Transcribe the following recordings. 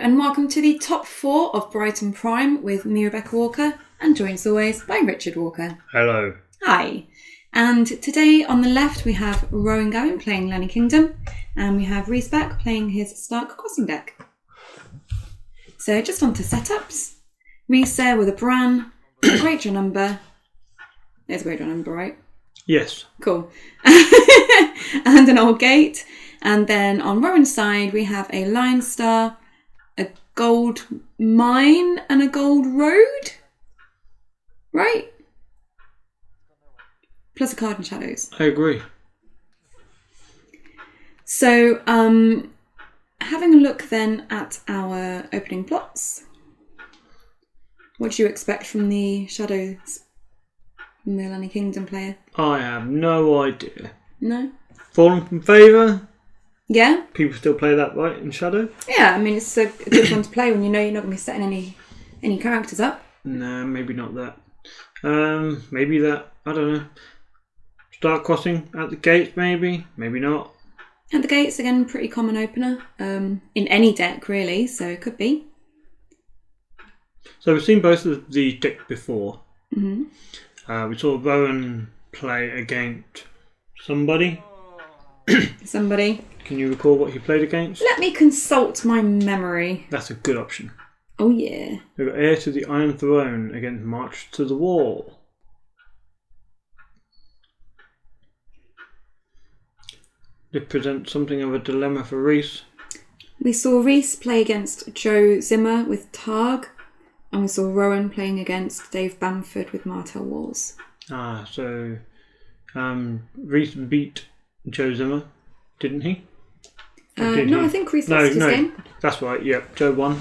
and welcome to the top 4 of Brighton Prime with me, Rebecca Walker, and joined as always by Richard Walker. Hello. Hi. And today on the left we have Rowan Gavin playing Lanni Kingdom, and we have Reese Beck playing his Stark Crossing deck. So just on to setups. Reese there with a Bran, a Great Draw number. There's a Great Draw number, right? Yes. Cool. And an Old Gate. And then on Rowan's side, we have a Lion Star, a Gold Mine, and a Gold Road. Right? Plus a card in Shadows. I agree. So, having a look then at our opening plots. What do you expect from the Shadows, from the Lanni Kingdom player? I have no idea. No? Fallen from favour? Yeah? People still play that, right, in Shadow? Yeah, I mean, it's a good one to play when you know you're not going to be setting any characters up. No, maybe not that. Maybe that, I don't know. Start crossing at the gates, maybe? Maybe not. At the gates, again, pretty common opener. In any deck, really, so it could be. So we've seen both of the decks before. Mm-hmm. We saw Rowan play against somebody. Somebody. Can you recall what he played against? Let me consult my memory. That's a good option. Oh, yeah. We've got Heir to the Iron Throne against March to the Wall. This presents something of a dilemma for Reese. We saw Reese play against Joe Zimmer with Targ, and we saw Rowan playing against Dave Bamford with Martell Walls. So Reese beat Joe Zimmer, didn't he? I think Reese lost his game. That's right, yep, Joe won.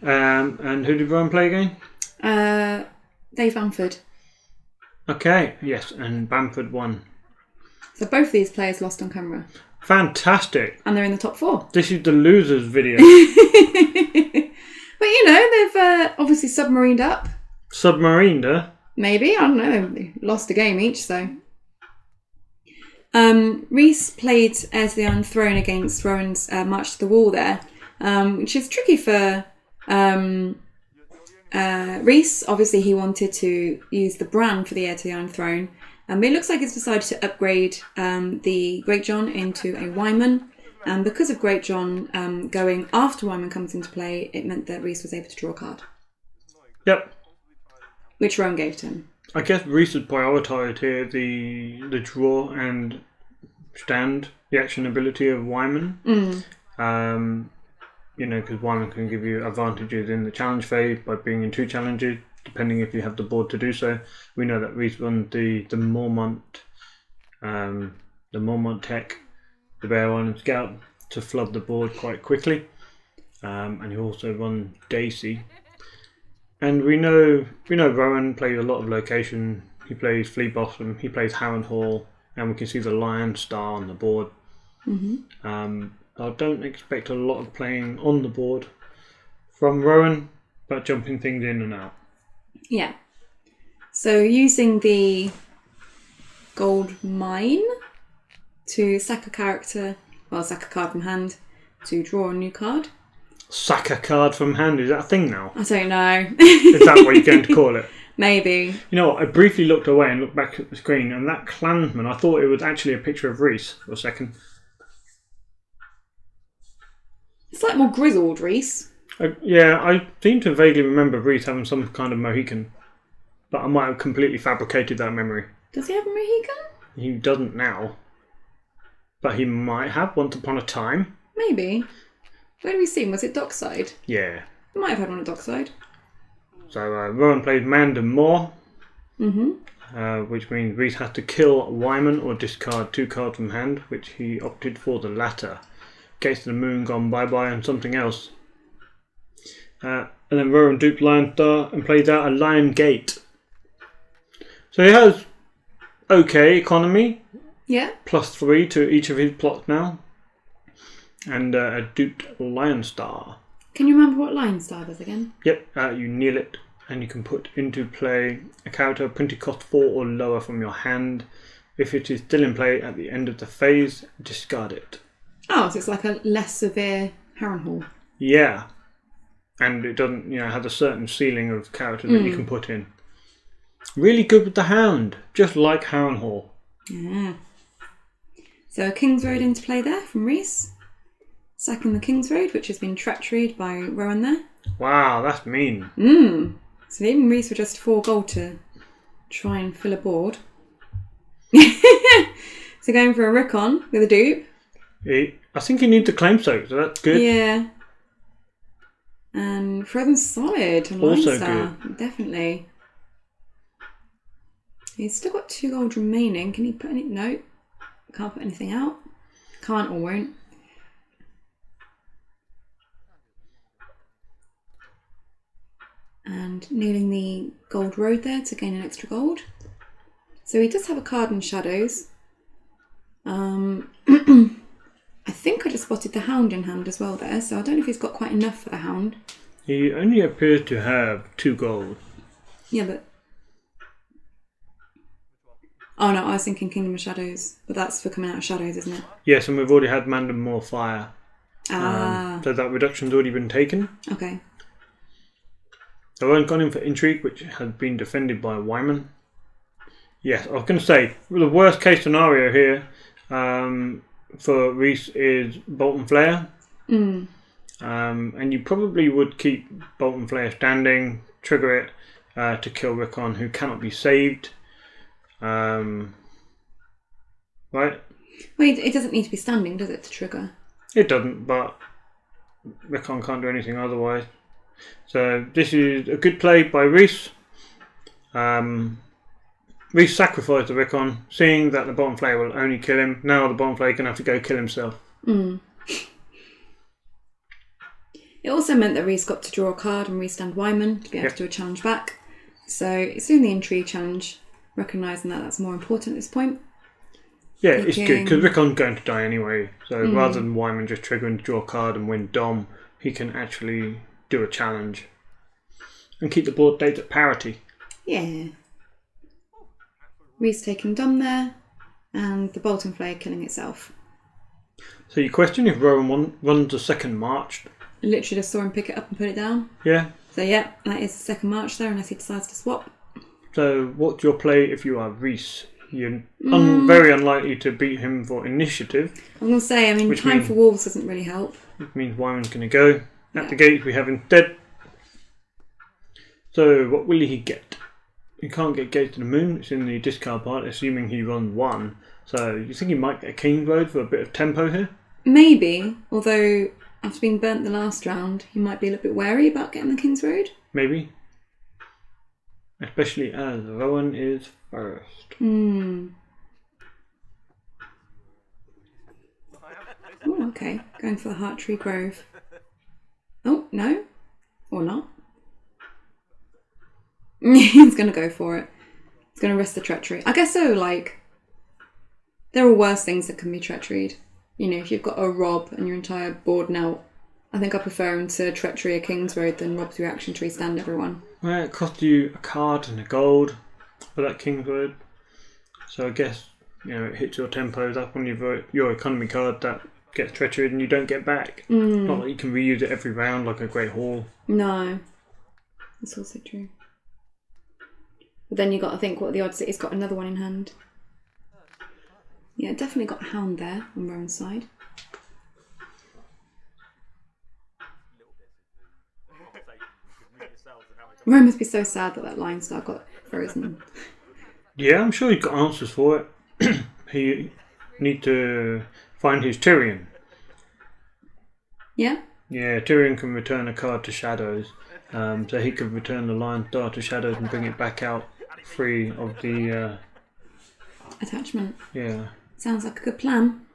And who did Rowan play again? Dave Bamford. Okay, yes, and Bamford won. So both these players lost on camera. Fantastic. And they're in the top 4. This is the losers video. But, you know, they've obviously submarined up. Submarined her? Maybe, I don't know. They lost a game each, so. Reese played Heir to the Iron Throne against Rowan's March to the Wall there, which is tricky for Reese. Obviously, he wanted to use the Bran for the Heir to the Iron Throne, but it looks like he's decided to upgrade the Great John into a Wyman. And because of Great John going after Wyman comes into play, it meant that Reese was able to draw a card. Yep. Which Rowan gave to him. I guess Reese has prioritised here the draw and stand, the action ability of Wyman. Because Wyman can give you advantages in the challenge phase by being in 2 challenges, depending if you have the board to do so. We know that Reese runs the Mormont tech, the Bear Island Scout, to flood the board quite quickly. And he also runs Daisy. And we know Rowan plays a lot of location. He plays Flea Blossom, he plays Harrenhal, and we can see the Lion Star on the board. I don't expect a lot of playing on the board from Rowan, but jumping things in and out. Yeah. So using the Gold Mine to sack a card from hand to draw a new card. Sack a card from hand, is that a thing now? I don't know. Is that what you're going to call it? Maybe. You know what, I briefly looked away and looked back at the screen, and that clansman, I thought it was actually a picture of Reese for a second. It's like more grizzled Reese. I seem to vaguely remember Reese having some kind of Mohican, but I might have completely fabricated that memory. Does he have a Mohican? He doesn't now, but he might have once upon a time. Maybe. Where did we see him? Was it Dockside? Yeah. He might have had one at Dockside. So Rowan played Mandon Moore, which means Reese has to kill Wyman or discard 2 cards from hand, which he opted for the latter. Gates of the Moon gone bye-bye and something else. And then Rowan duped Lion Star and plays out a Lion Gate. So he has okay economy. Yeah. +3 to each of his plots now. And a duped Lion Star. Can you remember what Lion Star does again? Yep, you kneel it and you can put into play a character printed cost 4 or lower from your hand. If it is still in play at the end of the phase, discard it. Oh, so it's like a less severe Harrenhal. Yeah. and it doesn't, have a certain ceiling of character that you can put in. Really good with the Hound, just like Harrenhal. Yeah. So a King's Road into play there from Reese. Sacking the King's Road, which has been treacheryed by Rowan there. Wow, that's mean. So even Reese were just 4 gold to try and fill a board. So going for a Rickon with a dupe. I think you need to claim soak, so that's good. Yeah. And Frozen Solid and Also Limestar, definitely. He's still got 2 gold remaining. Can he put any? No. Can't put anything out. Can't or won't. And kneeling the gold road there to gain an extra gold. So he does have a card in Shadows. I think I just spotted the Hound in hand as well there, so I don't know if he's got quite enough for the Hound. He only appears to have 2 gold. Yeah, but... Oh no, I was thinking Kingdom of Shadows, but that's for coming out of Shadows, isn't it? Yes, and we've already had Mandam More Fire. So that reduction's already been taken. Okay. I've only gone in for Intrigue, which has been defended by Wyman. Yes, I was going to say, the worst case scenario here for Reese is Bolt and Flare. And you probably would keep Bolt and Flare standing, trigger it to kill Rickon, who cannot be saved. Right? Well, it doesn't need to be standing, does it, to trigger? It doesn't, but Rickon can't do anything otherwise. So this is a good play by Reese. Reese sacrificed the Rickon, seeing that the bottom flare will only kill him. Now the bottom flare can have to go kill himself. It also meant that Reese got to draw a card and restand Wyman to be able to do a challenge back. So it's doing the Intrigue challenge, recognising that that's more important at this point. Yeah, it's good because Rickon's going to die anyway. So rather than Wyman just triggering to draw a card and win Dom, he can actually do a challenge and keep the board date at parity. Yeah. Reese taking Dom there, and the Bolton Flare killing itself. So you question if Rowan runs a second march? I literally just saw him pick it up and put it down. Yeah. So yeah, that is the second march there, unless he decides to swap. So what's your play if you are Reese? You're very unlikely to beat him for initiative. I'm going to say, Time for Wolves doesn't really help. Which means Wyman's going to go. At the gate we have instead. So what will he get? You can't get Gate to the Moon. It's in the discard part, assuming he runs 1. So you think he might get a King's Road for a bit of tempo here? Maybe, although after being burnt the last round, he might be a little bit wary about getting the King's Road. Maybe. Especially as Rowan is first. Oh, okay. Going for the Heart Tree Grove. Oh, no. Or not. He's going to go for it. He's going to risk the treachery. I guess so, there are worse things that can be treacheryed. If you've got a Rob and your entire board now, I think I prefer him to treachery a King's Road than Rob's reaction to stand everyone. Well, it cost you a card and a gold for that King's Road. So I guess, it hits your tempos up on your economy card that gets treachered and you don't get back. Not like you can reuse it every round like a Great Hall. No. That's also true. But then you got to think what are the odds that he's got another one in hand. Yeah, definitely got a Hound there on Rowan's side. Rowan must be so sad that Lion Star got frozen. Yeah, I'm sure he's got answers for it. He need to find his Tyrion. Yeah? Yeah, Tyrion can return a card to Shadows. So he could return the Lion Star to Shadows and bring it back out free of the... attachment. Yeah. Sounds like a good plan.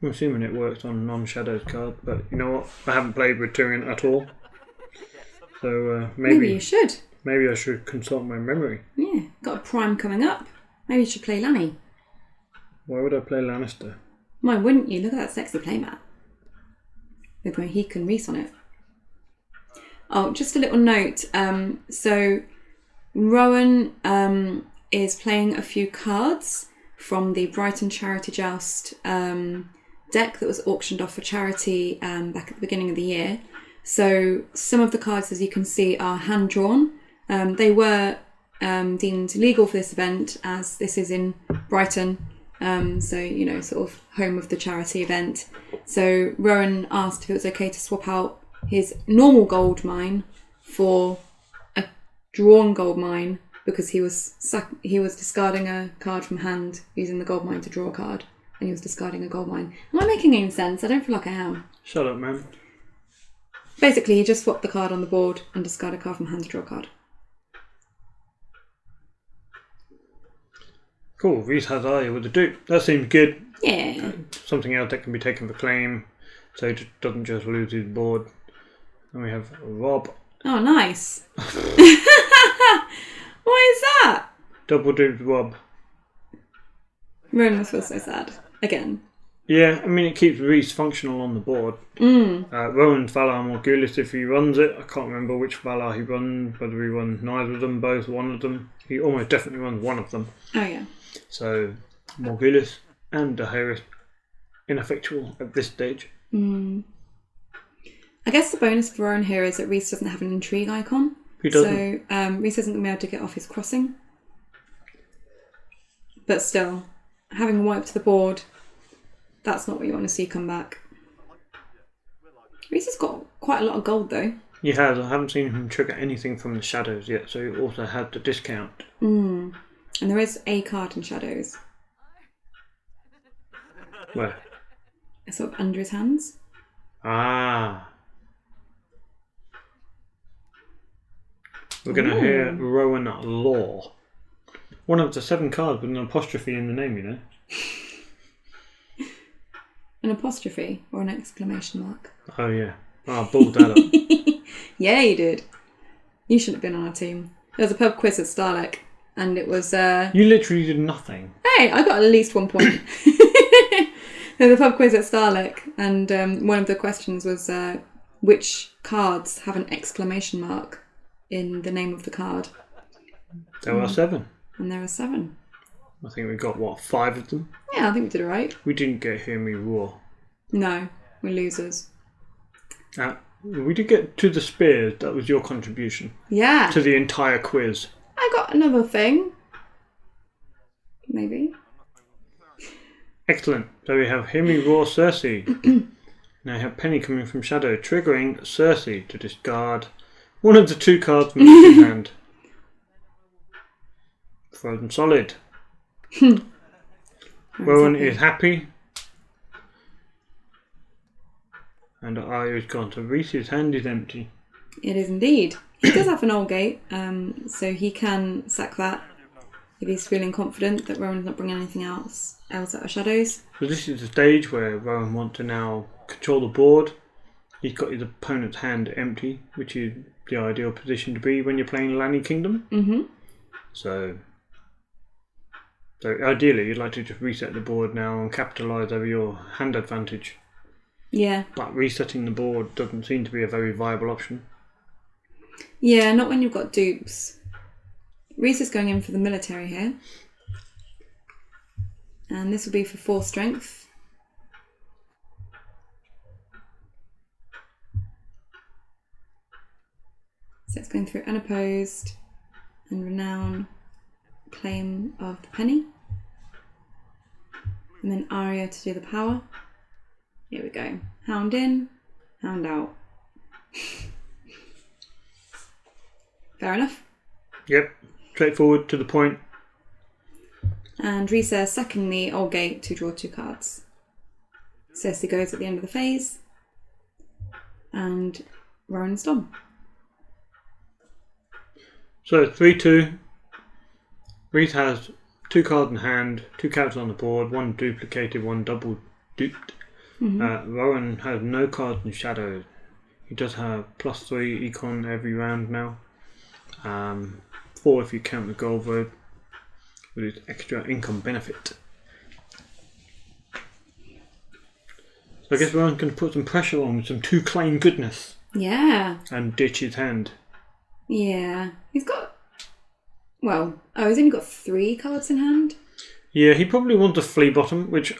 I'm assuming it works on non-Shadows card, but you know what? I haven't played with Tyrion at all. So maybe you should. Maybe I should consult my memory. Yeah, got a Prime coming up. Maybe you should play Lanni. Why would I play Lannister? Why wouldn't you? Look at that sexy playmat. With my Heek and Reese on it. Oh, just a little note. So Rowan is playing a few cards from the Brighton Charity Joust deck that was auctioned off for charity back at the beginning of the year. So some of the cards, as you can see, are hand-drawn. They were deemed legal for this event, as this is in Brighton, so, you know, sort of home of the charity event. So Rowan asked if it was okay to swap out his normal gold mine for a drawn gold mine, because he was discarding a card from hand using the gold mine to draw a card, and he was discarding a gold mine. Am I making any sense? I don't feel like I am. Shut up, man. Basically, he just swapped the card on the board and discarded a card from hand to draw a card. Cool, Reese has Arya with the dupe. That seems good. Yeah. Something else that can be taken for claim, so he doesn't just lose his board. And we have Rob. Oh, nice. What is that? Double duped Rob. Rowan must feel so sad. Again. Yeah, I mean, it keeps Reese functional on the board. Rowan's Valar Morghulis, if he runs it, I can't remember which Valar he runs, whether he runs neither of them, both, one of them. He almost definitely runs one of them. Oh, yeah. So, Morghulis and Daenerys ineffectual at this stage. I guess the bonus for Rowan here is that Reese doesn't have an intrigue icon. He doesn't. So Reese isn't going to be able to get off his crossing. But still, having wiped the board, that's not what you want to see come back. Reese has got quite a lot of gold though. He has. I haven't seen him trigger anything from the shadows yet, so he also had the discount. And there is a card in shadows. Where? It's sort of under his hands. Ah. We're going to hear Rowan Law. One of the 7 cards with an apostrophe in the name, you know. An apostrophe or an exclamation mark? Oh, yeah. Oh, I balled that up. Yeah, you did. You shouldn't have been on our team. There was a pub quiz at Starlek, and it was... You literally did nothing. Hey, I got at least 1 point. There was a pub quiz at Starlek, and one of the questions was which cards have an exclamation mark in the name of the card. There were 7. And there are 7. I think we got, what, 5 of them? Yeah, I think we did it right. We didn't get Hear Me Roar. No, we're losers. We did get to the spears. That was your contribution. Yeah. To the entire quiz. I got another thing. Maybe. Excellent. So we have Hear Me Roar Cersei. Now we have Penny coming from Shadow, triggering Cersei to discard one of the 2 cards from his hand. Frozen Solid. Rowan is happy. And Arya's gone. So Reese's hand is empty. It is indeed. He does have an old gate, so he can sack that if he's feeling confident that Rowan's not bringing anything else out of shadows. So this is the stage where Rowan wants to now control the board. He's got his opponent's hand empty, which is the ideal position to be when you're playing Lanni Kingdom. Mm-hmm. So ideally, you'd like to just reset the board now and capitalise over your hand advantage. Yeah. But resetting the board doesn't seem to be a very viable option. Yeah, not when you've got dupes. Reese is going in for the military here. And this will be for 4 strength. So it's going through unopposed and renown, claim of the penny. And then Arya to do the power. Here we go. Hound in, hound out. Fair enough. Yep, straightforward, to the point. And Risa sacking the old gate to draw 2 cards. Cersei goes at the end of the phase. And Rowan's done. So 3-2. Reese has 2 cards in hand, 2 characters on the board, 1 duplicated, 1 double duped. Mm-hmm. Rowan has no cards in shadows. He does have +3 econ every round now. 4 if you count the gold road with his extra income benefit. So I guess Rowan can put some pressure on with some 2 claim goodness. Yeah. And ditch his hand. Yeah. He's got... Well, he's only got 3 cards in hand. Yeah, he probably wants a flea bottom, which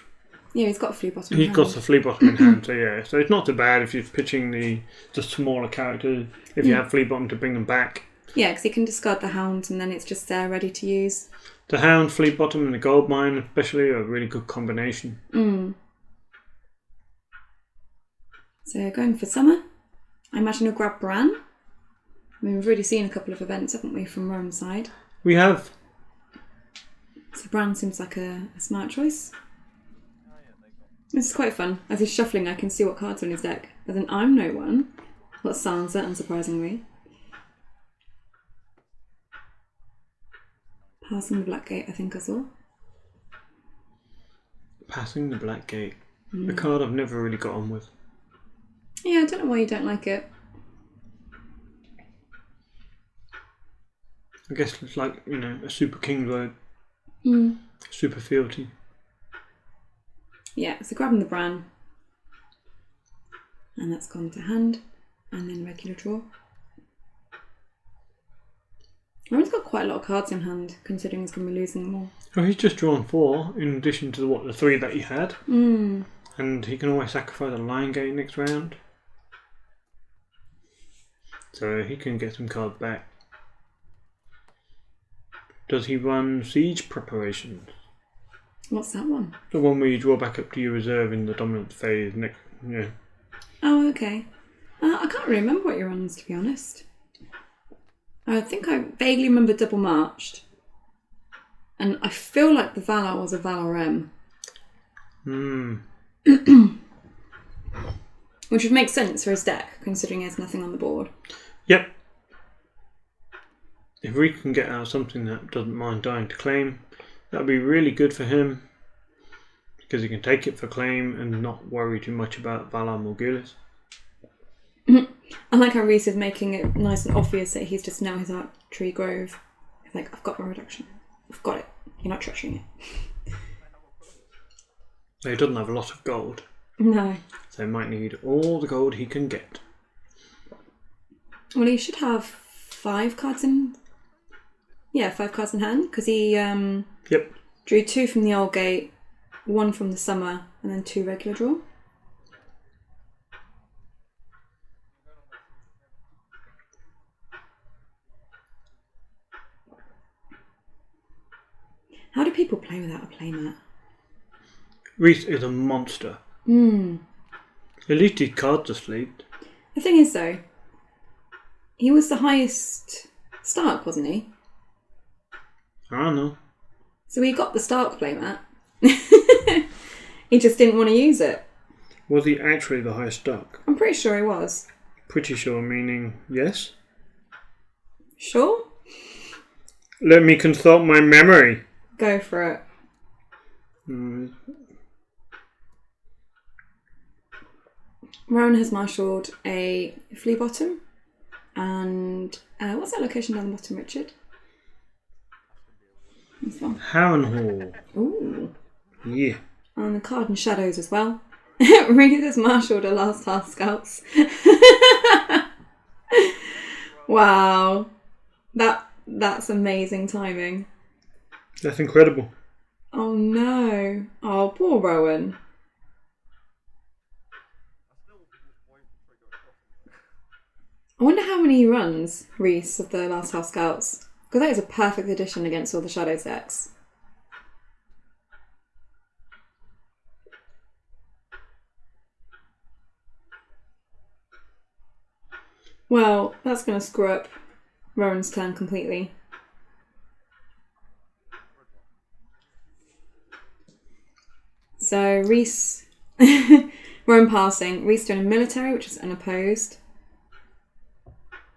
Yeah, he's got a flea bottom. He's got the flea bottom in hand, so yeah. So it's not too bad if you're pitching the smaller characters. If you have flea bottom to bring them back. Yeah, because he can discard the hound, and then it's just there ready to use. The hound, flea bottom, and the gold mine, especially, are a really good combination. So going for summer, I imagine you'll grab Bran. I mean, we've already seen a couple of events, haven't we, from Rowan's side? We have. So Bran seems like a smart choice. This is quite fun. As he's shuffling, I can see what cards are in his deck. As in, I'm no one. Got Sansa, unsurprisingly. Passing the Black Gate, I think I saw. Passing the Black Gate. A card I've never really got on with. Yeah, I don't know why you don't like it. I guess it's like, a Super King Road. Super fealty. Yeah, so grabbing the Bran. And that's gone to hand. And then regular draw. Rowan's got quite a lot of cards in hand, considering he's going to be losing them all. Oh, he's just drawn 4, in addition to the 3 that he had. And he can always sacrifice a Lion Gate next round. So he can get some cards back. Does he run Siege Preparations? What's that one? The one where you draw back up to your reserve in the dominant phase. Oh, okay. I can't really remember what he runs, to be honest. I think I vaguely remember Double Marched. And I feel like the Valar was a Valar M. Which would make sense for his deck, considering he has nothing on the board. Yep. If we can get out something that doesn't mind dying to claim, that'd be really good for him. Because he can take it for claim and not worry too much about Valar Morghulis. I like how Rhys is making it nice and obvious that he's just now his Archery Grove. He's like, I've got my reduction. I've got it. You're not treasuring it. So he doesn't have a lot of gold. No. So he might need all the gold he can get. Well, he should have 5 cards in... Yeah, 5 cards in hand, because he drew 2 from the Old Gate, 1 from the Summer, and then 2 regular draw. How do people play without a playmat? Rhys is a monster. At least his cards are sleeved. The thing is, though, he was the highest Stark, wasn't he? I don't know. So he got the Stark playmat. He just didn't want to use it. Was he actually the highest Stark? I'm pretty sure he was. Pretty sure, meaning yes? Sure? Let me consult my memory. Go for it. Rowan has marshalled a flea bottom. And what's that location down the bottom, Richard? This one. Harrenhal. Ooh. Yeah. And the card in shadows as well. Rhys has marshalled a last half scouts. Wow. That's amazing timing. That's incredible. Oh no. Oh, poor Rowan. I wonder how many he runs, Rhys, of the last half scouts. Because that is a perfect addition against all the Shadows decks. Well, that's going to screw up Rowan's turn completely. So Rhys, Rowan passing, Rhys doing a military, which is unopposed.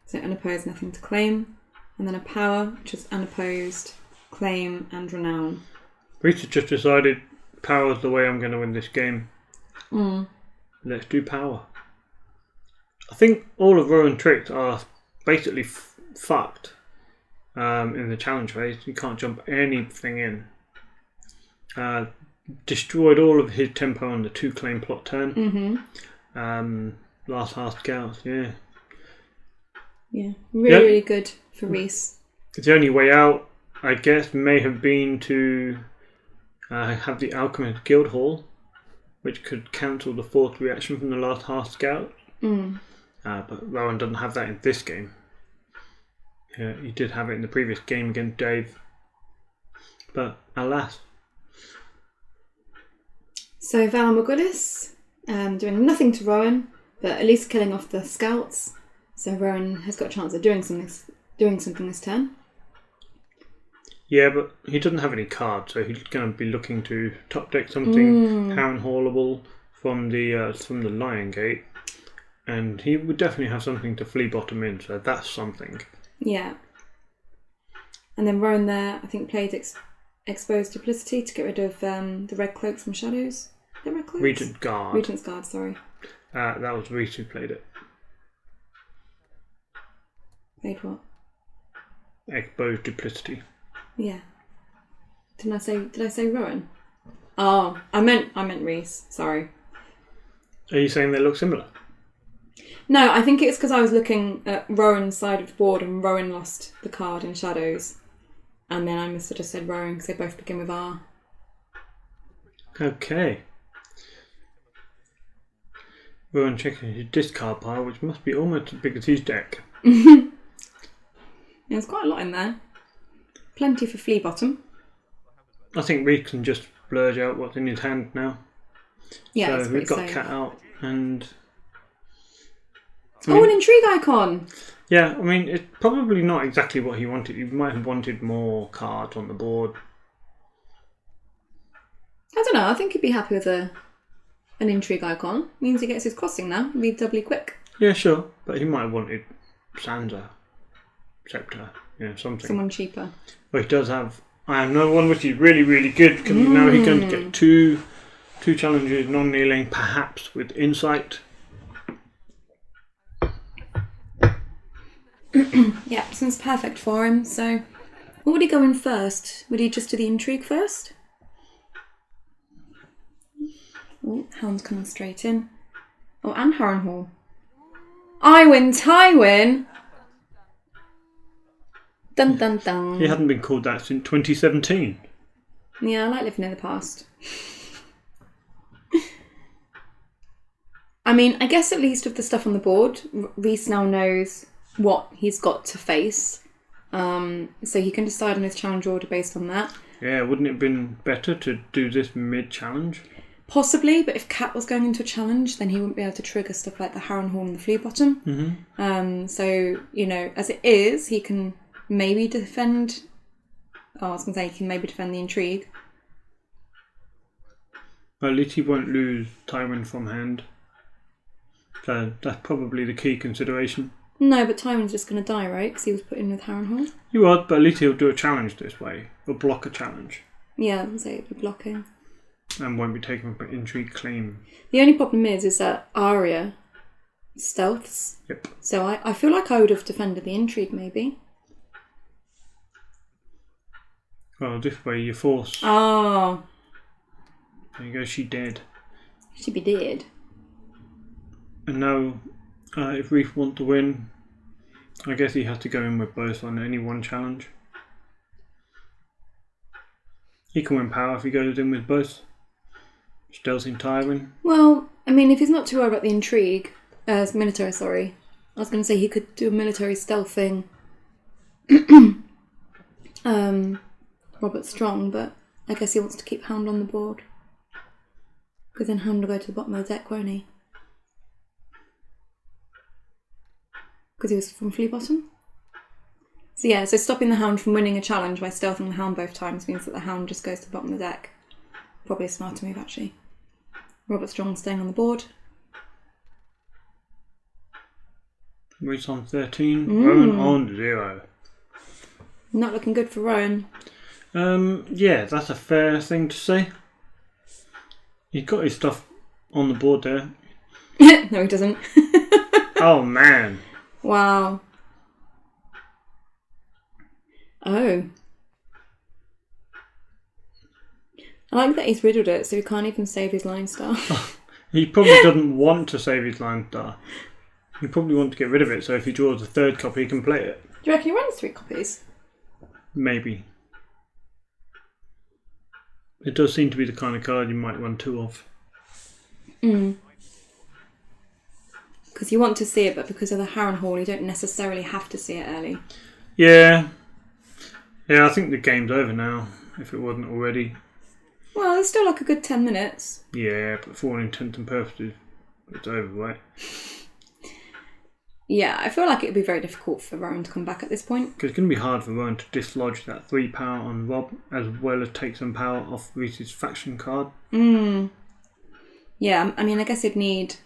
So unopposed, nothing to claim. And then a power, which is unopposed, claim, and renown. Rhys has just decided power's the way I'm going to win this game. Let's do power. I think all of Rowan's tricks are basically fucked in the challenge phase. You can't jump anything in. Destroyed all of his tempo on the 2 claim plot turn. Last half scouts, yeah. Yeah, really good for Rhys. The only way out, I guess, may have been to have the Alchemist Guildhall which could cancel the fourth reaction from the last half scout. But Rowan doesn't have that in this game. He did have it in the previous game against Dave. But alas. So Val McGuinness doing nothing to Rowan, but at least killing off the scouts. So Rowan has got a chance of doing something this turn. Yeah, but he doesn't have any cards, so he's going to be looking to top deck something Town Hallable from the Lion Gate, and he would definitely have something to flea bottom in. So that's something. Yeah. And then Rowan there, I think, played Exposed Duplicity to get rid of the Red Cloaks from Shadows. The Red Cloaks? Regent's Guard. Regent's Guard, sorry. That was Reese who played it. Played what? Exposed Duplicity. Yeah. Did I say Rowan? Oh, I meant Reese. Sorry. Are you saying they look similar? No, I think it's because I was looking at Rowan's side of the board and Rowan lost the card in Shadows. And then I must have just said Rowan because they both begin with R. Okay. Rowan checking his discard pile, which must be almost as big as his deck. Yeah, there's quite a lot in there. Plenty for flea bottom. I think Reese can just splurge out what's in his hand now. Yeah, so we've got Cat out and... an intrigue icon! Yeah, I mean, it's probably not exactly what he wanted. He might have wanted more cards on the board. I don't know, I think he'd be happy with an intrigue icon. Means he gets his crossing now, be doubly quick. Yeah, sure, but he might have wanted Sansa, Scepter, something. Someone cheaper. Well, he does have I Am No One, which is really, really good, because now he's going to get two challenges, non-kneeling, perhaps with Insight. Yeah, seems perfect for him. So, what would he go in first? Would he just do the intrigue first? Oh, Hound's coming straight in. Oh, and Harrenhal. I win, Tywin! Dun dun dun. He hadn't been called that since 2017. Yeah, I like living in the past. I mean, I guess at least with the stuff on the board, Reese now knows what he's got to face. So he can decide on his challenge order based on that. Yeah, wouldn't it have been better to do this mid-challenge? Possibly, but if Cat was going into a challenge, then he wouldn't be able to trigger stuff like the Harrenhal and the Flea Bottom. So, as it is, he can maybe defend... Oh, I was going to say he can maybe defend the intrigue. Well, at least he won't lose Tywin from hand. So that's probably the key consideration. No, but Tywin's just going to die, right? Because he was put in with Harrenhal. He would, but at least he'll do a challenge this way. Or block a challenge. Yeah, I would say it'd be blocking. And won't be taken up an intrigue claim. The only problem is that Arya stealths. Yep. So I feel like I would have defended the intrigue, maybe. Well, this way you force. Oh. There you go, she dead. She'd be dead. And now, if Reef want to win, I guess he has to go in with both on any one challenge. He can win power if he goes in with both. Stealthing Tywin. Well, I mean, if he's not too worried about the intrigue, military, sorry. I was going to say he could do a military stealth thing. Robert Strong, but I guess he wants to keep Hound on the board. Because then Hound will go to the bottom of the deck, won't he? Because he was from Flea Bottom. So yeah, so stopping the Hound from winning a challenge by stealthing the Hound both times means that the Hound just goes to the bottom of the deck. Probably a smarter move, actually. Robert Strong staying on the board. Reese on 13. Rowan on 0. Not looking good for Rowan. Yeah, that's a fair thing to say. He's got his stuff on the board there. No, he doesn't. Oh, man. Wow. Oh. I like that he's riddled it, so he can't even save his line star. He probably doesn't want to save his line star. He probably wants to get rid of it, so if he draws a third copy, he can play it. Do you reckon he runs 3 copies? Maybe. It does seem to be the kind of card you might run 2 of. Because you want to see it, but because of the Harren Hall, you don't necessarily have to see it early. Yeah. Yeah, I think the game's over now, if it wasn't already. Well, there's still like a good 10 minutes. Yeah, but for all intents and purposes, it's over, right? Yeah, I feel like it would be very difficult for Rowan to come back at this point. Because it's going to be hard for Rowan to dislodge that 3 power on Rob, as well as take some power off Reese's faction card. Yeah, I mean, I guess you'd need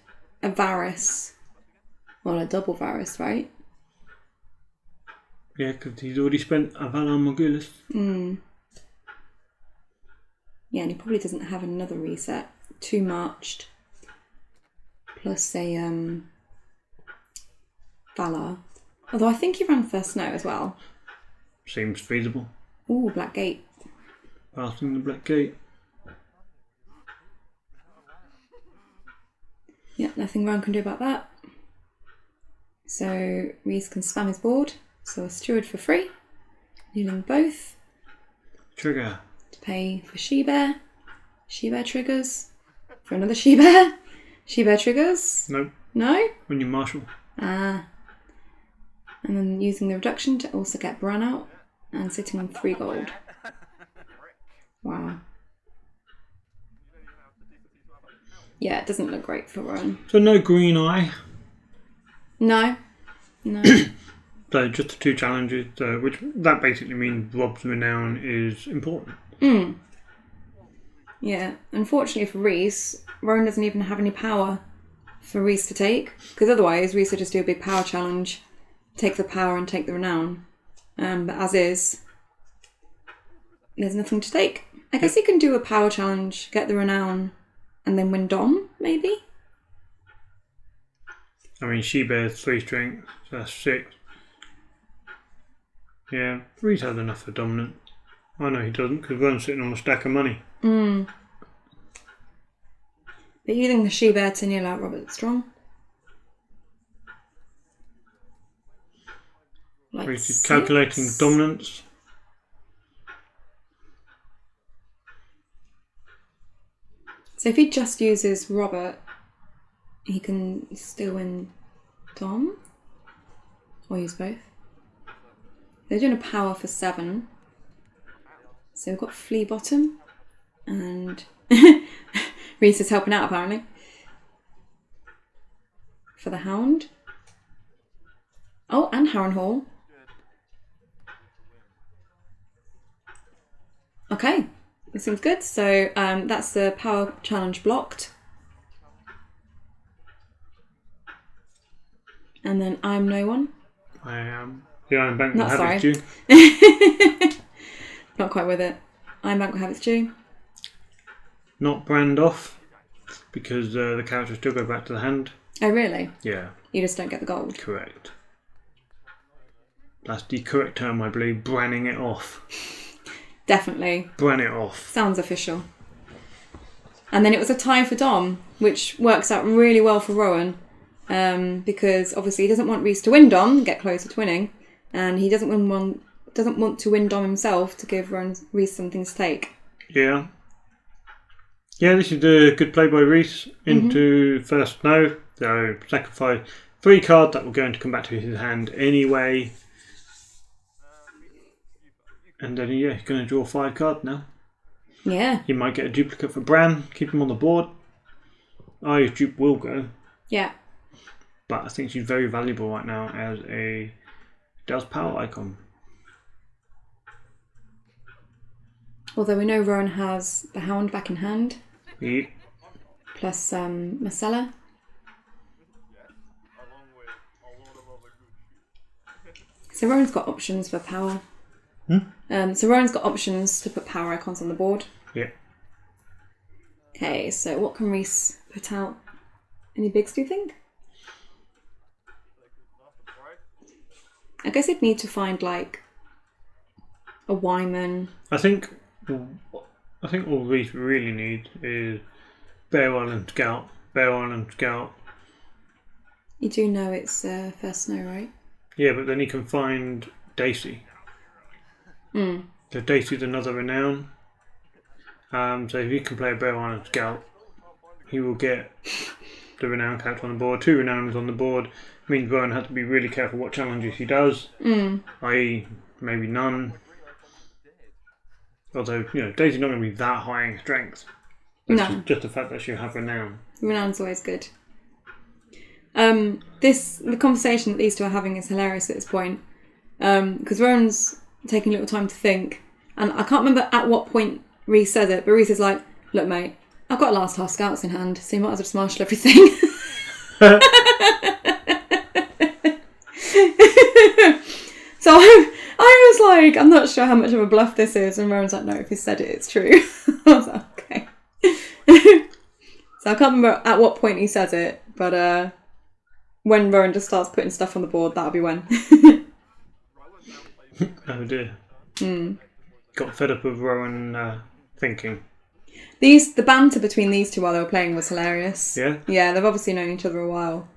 a Varys. Well, a double Varys, right? Yeah, because he's already spent a Valar Morghulis. Yeah, and he probably doesn't have another reset. 2 marched. Plus a Valar. Although I think he ran First Snow as well. Seems feasible. Ooh, Black Gate. Passing the Black Gate. Yeah, nothing Rowan can do about that. So Rhys can spam his board. So a Steward for free. Dealing both. Trigger. To pay for She-Bear. She-Bear triggers. For another She-Bear. She-Bear triggers. Nope. No? When you marshal. Ah. And then using the reduction to also get Bran out. And sitting on 3 gold. Wow. Yeah, it doesn't look great for Rowan. So no green eye. No. No. So just the 2 challenges, which that basically means Rob's renown is important. Yeah. Unfortunately for Rhys, Rowan doesn't even have any power for Rhys to take. Because otherwise, Rhys would just do a big power challenge, take the power and take the renown. But as is, there's nothing to take. I guess he can do a power challenge, get the renown, and then win Dom, maybe? I mean, She-Bear's 3 strength, so that's 6. Yeah, Reese has enough for dominant. I know he doesn't, because Ron's sitting on a stack of money. But using the She-Bear to kneel out Robert Strong. Like Reese is calculating dominance. So if he just uses Robert, he can still win Dom? Or use both? They're doing a power for 7. So we've got Flea Bottom. And Rhys is helping out apparently. For the Hound. Oh, and Harren Hall. Okay. This seems good. So that's the power challenge blocked. And then I'm no one. I am. The Iron Bank will Not have sorry. its due. Not quite with it. Iron Bank will have its due. Not brand off, because the characters still go back to the hand. Oh, really? Yeah. You just don't get the gold. Correct. That's the correct term, I believe. Branning it off. Definitely. Bran it off. Sounds official. And then it was a tie for Dom, which works out really well for Rowan. Because obviously he doesn't want Rhys to win Dom, get closer to winning. And he doesn't want to win Dom himself to give Rhys something to take. Yeah. Yeah, this is a good play by Rhys into First Snow. So sacrifice 3 cards that will go to come back to his hand anyway. And then he's going to draw 5 cards now. Yeah. He might get a duplicate for Bran, keep him on the board. His dupe will go. Yeah. But I think she's very valuable right now as a Dell's power icon. Although we know Rowan has the Hound back in hand. Yep. Plus Marcella. So Rowan's got options for power. So Rowan's got options to put power icons on the board. Yeah. Okay, so what can Rhys put out? Any bigs, do you think? I guess he'd need to find like a Wyman. I think all Reese really needs is Bear Island Scout. Bear Island Scout. You do know it's First Snow, right? Yeah, but then he can find Daisy. So Daisy's another renown. So if you can play a Bear Island Scout, he will get the renown character on the board. 2 renowns on the board means Rowan has to be really careful what challenges he does, i.e. maybe none. Although, Daisy's not going to be that high in strength. No. Just the fact that she'll have renown. Renown's always good. The conversation that these two are having is hilarious at this point. Because Rowan's taking a little time to think. And I can't remember at what point Rhys says it, but Rhys is like, look, mate, I've got a last half scouts in hand, so you might as well just marshal everything. So I was like, I'm not sure how much of a bluff this is. And Rowan's like, no, if he said it, it's true. I was like, okay. So I can't remember at what point he says it, but when Rowan just starts putting stuff on the board, that'll be when. Oh dear. Got fed up with Rowan thinking. The banter between these two while they were playing was hilarious. Yeah? Yeah, they've obviously known each other a while.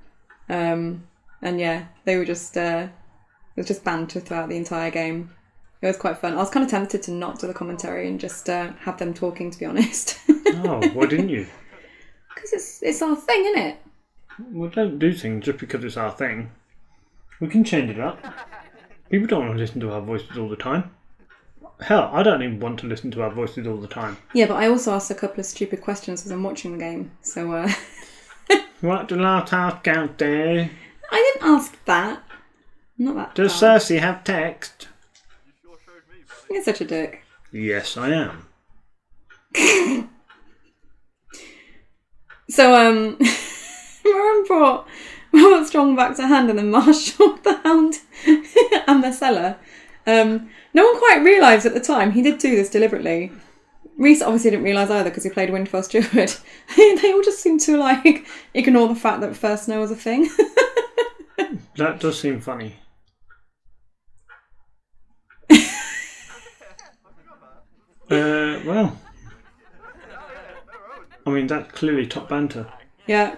And yeah, they were just... it was just banter throughout the entire game. It was quite fun. I was kind of tempted to not do the commentary and just have them talking, to be honest. Oh, why didn't you? Because it's our thing, isn't it? Well, don't do things just because it's our thing. We can change it up. People don't want to listen to our voices all the time. Hell, I don't even want to listen to our voices all the time. Yeah, but I also asked a couple of stupid questions as I'm watching the game, so... What do last half count do? I didn't ask that. Not that Does bad. Cersei have text? You're such a dick. Yes, I am. So, Rowan brought Robert Strong back to hand and then marshalled the Hound and the Cellar. No one quite realised at the time. He did do this deliberately. Rhys obviously didn't realise either because he played Winterfell Steward. They all just seem to, ignore the fact that First Snow was a thing. That does seem funny. Well, I mean, that's clearly top banter. Yeah.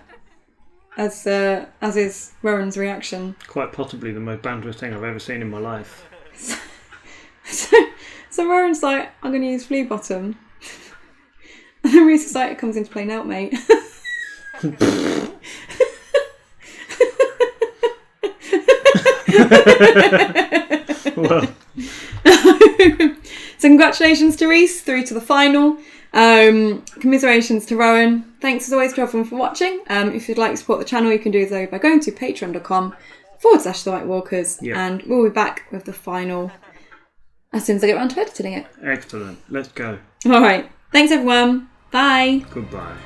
As is Rowan's reaction. Quite possibly the most banterous thing I've ever seen in my life. So Rowan's like, I'm going to use Flea Bottom. And then Rhys is like, it comes into play now, mate. Well. So congratulations to Rhys, through to the final. Commiserations to Rowan. Thanks as always to everyone for watching. If you'd like to support the channel, you can do so by going to patreon.com/The White Walkers. Yep. And we'll be back with the final as soon as I get around to editing it. Excellent. Let's go. All right. Thanks, everyone. Bye. Goodbye.